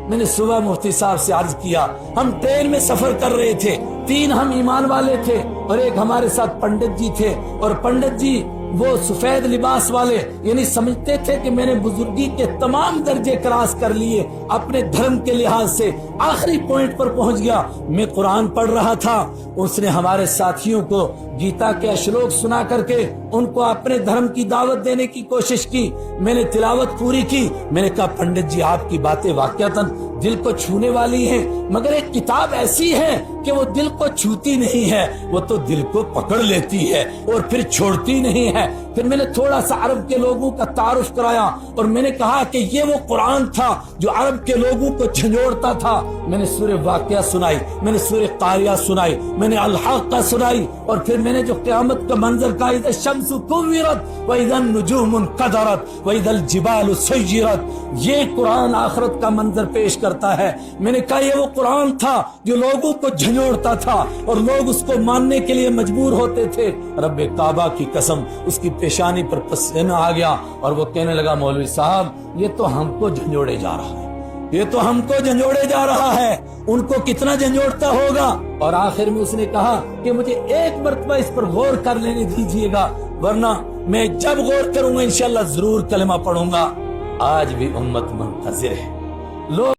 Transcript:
میں نے صبح مفتی صاحب سے عرض کیا، ہم ٹرین میں سفر کر رہے تھے، 3 ہم ایمان والے تھے اور ایک ہمارے ساتھ پنڈت جی تھے، اور پنڈت جی وہ سفید لباس والے، یعنی سمجھتے تھے کہ میں نے بزرگی کے تمام درجے کراس کر لیے، اپنے دھرم کے لحاظ سے آخری پوائنٹ پر پہنچ گیا۔ میں قرآن پڑھ رہا تھا، اس نے ہمارے ساتھیوں کو گیتا کے اشلوک سنا کر کے ان کو اپنے دھرم کی دعوت دینے کی کوشش کی۔ میں نے تلاوت پوری کی، میں نے کہا پنڈت جی آپ کی باتیں واقعتاً دل کو چھونے والی ہیں، مگر ایک کتاب ایسی ہے کہ وہ دل کو چھوتی نہیں ہے، وہ تو دل کو پکڑ لیتی ہے اور پھر چھوڑتی نہیں ہے۔ پھر میں نے تھوڑا سا عرب کے لوگوں کا تعارف کرایا اور میں نے کہا کہ یہ وہ قرآن تھا جو عرب کے لوگوں کو جھنجھوڑتا تھا۔ میں نے سورہ واقعہ سنائی، میں نے سورہ قاریہ سنائی، میں نے الحاقہ سنائی، اور پھر میں نے جو قیامت کا منظر کہا، اذا الشمس کورت واذا النجوم انکدرت واذا الجبال سیرت، یہ قرآن آخرت کا منظر پیش کرتا ہے۔ میں نے کہا یہ وہ قرآن تھا جو لوگوں کو جھنجھوڑتا تھا اور لوگ اس کو ماننے کے لیے مجبور ہوتے تھے۔ رب کعبہ کی قسم، اس کی پیشانی پر پسینہ آ گیا اور وہ کہنے لگا مولوی صاحب یہ تو ہم کو جھنجھوڑے جا رہا ہے، یہ تو ہم کو جھنجھوڑے جا رہا ہے، ان کو کتنا جھنجھوڑتا ہوگا۔ اور آخر میں اس نے کہا کہ مجھے ایک مرتبہ اس پر غور کر لینے دیجیے گا، ورنہ میں جب غور کروں گا انشاءاللہ ضرور کلمہ پڑھوں گا۔ آج بھی امت منتظر ہے، لوگ